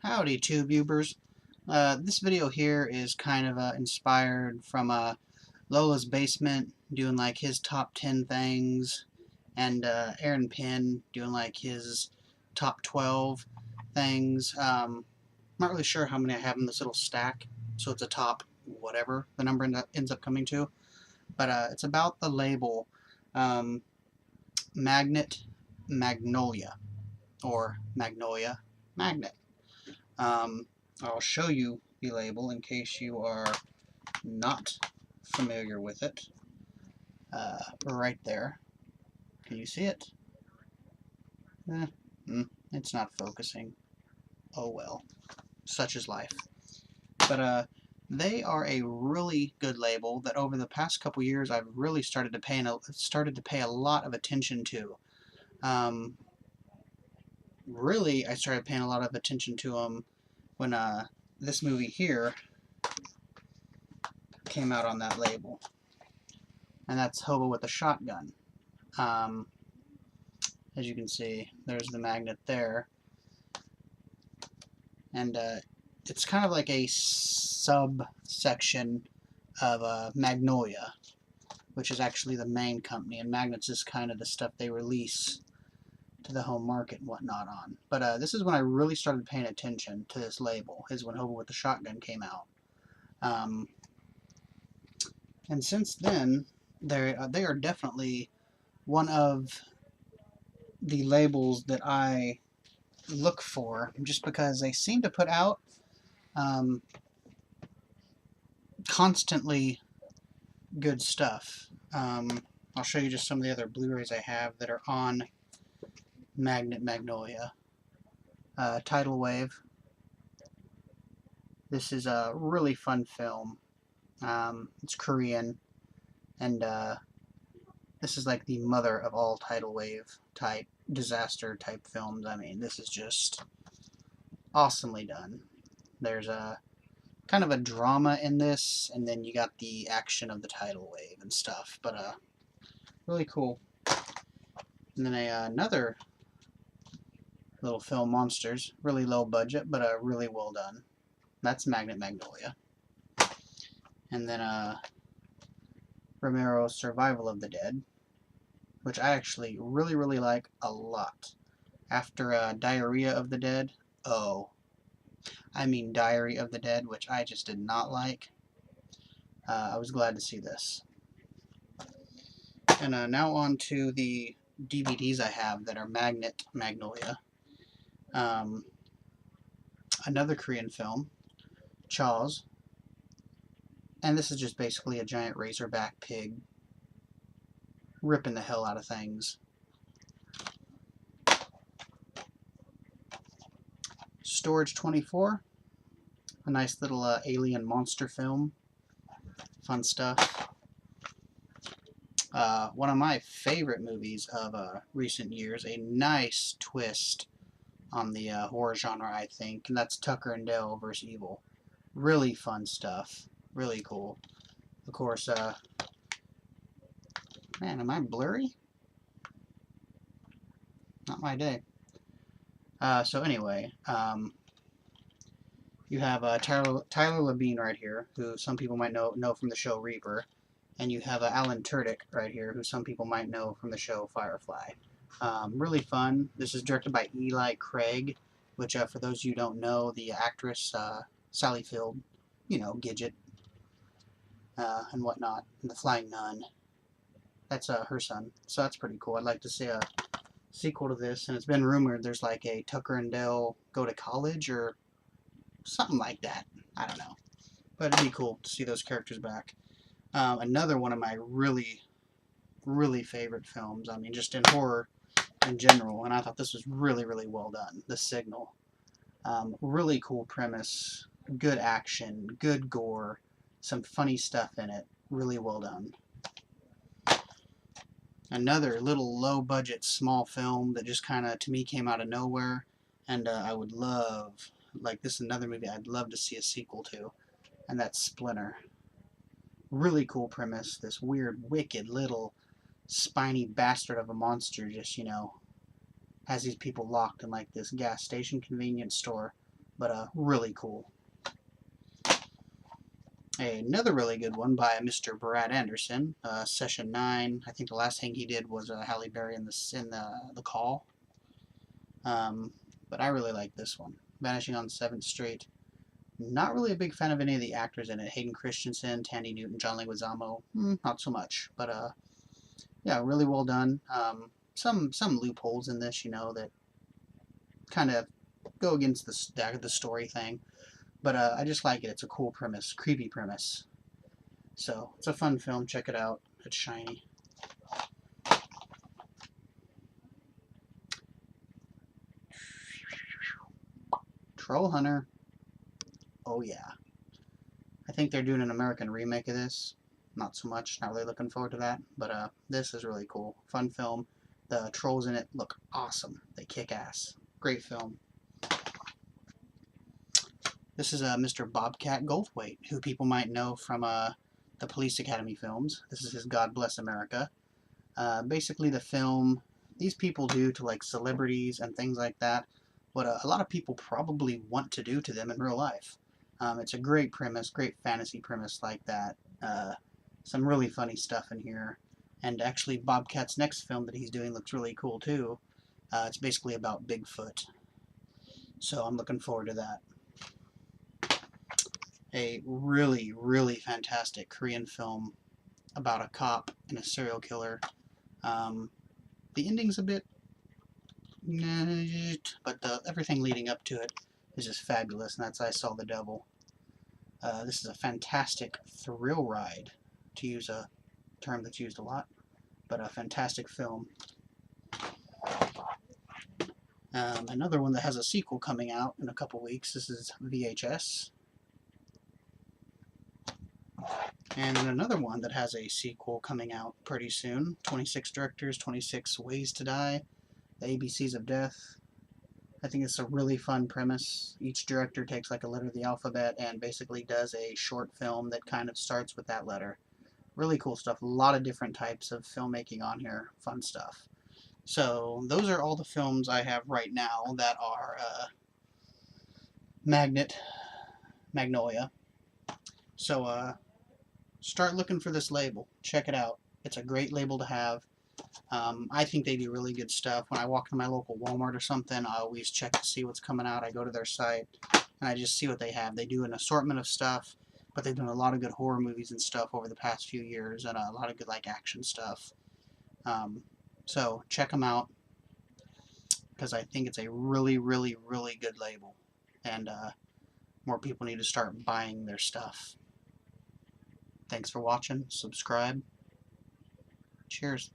Howdy, TubeUbers. This video here is kind of inspired from Lola's Basement doing like his top 10 things, and Aaron Penn doing like his top 12 things. Not really sure how many I have in this little stack, so it's a top whatever the number ends up coming to. But it's about the label Magnolia, or Magnolia Magnet. I'll show you the label in case you are not familiar with it. Right there. Can you see it? It's not focusing. Oh well. Such is life. But they are a really good label that over the past couple years I've really started to pay a lot of attention to. Really, I started paying a lot of attention to them when this movie here came out on that label, and that's Hobo with a Shotgun. As you can see, there's the magnet there, and it's kind of like a subsection of Magnolia, which is actually the main company, and Magnets is kind of the stuff they release to the home market and whatnot on. But this is when I really started paying attention to this label, is when Hobo with the Shotgun came out. And since then, they are definitely one of the labels that I look for, just because they seem to put out constantly good stuff. I'll show you just some of the other Blu-rays I have that are on Magnolia. Tidal Wave. This is a really fun film. It's Korean, and this is like the mother of all tidal wave type disaster type films. I mean, this is just awesomely done. There's a kind of a drama in this, and then you got the action of the tidal wave and stuff. But really cool. And then another little film, Monsters. Really low budget, but really well done. That's Magnolia. And then Romero's Survival of the Dead, which I actually really like a lot. After Diarrhea of the Dead, Diary of the Dead, which I just did not like. I was glad to see this. And now on to the DVDs I have that are Magnolia. Another Korean film, Chaws. And this is just basically a giant razorback pig ripping the hell out of things. Storage 24, a nice little alien monster film. Fun stuff. One of my favorite movies of recent years, a nice twist on the horror genre, I think, and that's Tucker and Dell vs. Evil. Really fun stuff. Really cool. Of course, man, am I blurry? Not my day. So anyway, you have Tyler Labine right here, who some people might know from the show Reaper, and you have Alan Tudyk right here, who some people might know from the show Firefly. Really fun. This is directed by Eli Craig, which for those of you who don't know, the actress Sally Field, you know, Gidget, and whatnot, and the Flying Nun. That's her son, so that's pretty cool. I'd like to see a sequel to this, and it's been rumored there's like a Tucker and Dell go to college or something like that. I don't know, but it'd be cool to see those characters back. Another one of my really favorite films, I mean, just in horror in general, and I thought this was really well done, The Signal. Really cool premise, good action, good gore, some funny stuff in it, really well done. Another little low-budget, small film that just kind of, to me, came out of nowhere, and I would love, like, this is another movie I'd love to see a sequel to, and that's Splinter. Really cool premise, this weird, wicked, little, spiny bastard of a monster just, you know, has these people locked in, like, this gas station convenience store. but really cool. Another really good one by Mr. Brad Anderson, Session 9. I think the last thing he did was Halle Berry in the Call. But I really like this one. Vanishing on 7th Street. Not really a big fan of any of the actors in it. Hayden Christensen, Tandy Newton, John Leguizamo, not so much. But yeah, really well done. Some loopholes in this, that kind of go against the story thing. But I just like it. It's a cool premise, creepy premise. So it's a fun film. Check it out. It's shiny. Troll Hunter. Oh yeah. I think they're doing an American remake of this. Not so much. Not really looking forward to that. But this is really cool. Fun film. The trolls in it look awesome. They kick ass. Great film. This is Mr. Bobcat Goldthwait, who people might know from the Police Academy films. This is his God Bless America. Basically the film, these people do to like celebrities and things like that what a lot of people probably want to do to them in real life. It's a great premise, great fantasy premise like that. Some really funny stuff in here. And actually Bobcat's next film that he's doing looks really cool too. It's basically about Bigfoot. So I'm looking forward to that. A really, really fantastic Korean film about a cop and a serial killer. The ending's a bit, but everything leading up to it is just fabulous, and that's I Saw the Devil. This is a fantastic thrill ride, to use a term that's used a lot, but a fantastic film. Another one that has a sequel coming out in a couple weeks. This is VHS. And then another one that has a sequel coming out pretty soon. 26 Directors, 26 Ways to Die, the ABCs of Death. I think it's a really fun premise. Each director takes like a letter of the alphabet and basically does a short film that kind of starts with that letter. Really cool stuff. A lot of different types of filmmaking on here. Fun stuff. So those are all the films I have right now that are Magnolia. So start looking for this label. Check it out. It's a great label to have. I think they do really good stuff. When I walk to my local Walmart or something, I always check to see what's coming out. I go to their site and I just see what they have. They do an assortment of stuff, but they've done a lot of good horror movies and stuff over the past few years, and a lot of good like action stuff. So check them out, because I think it's a really, really, really good label, and more people need to start buying their stuff. Thanks for watching. Subscribe. Cheers.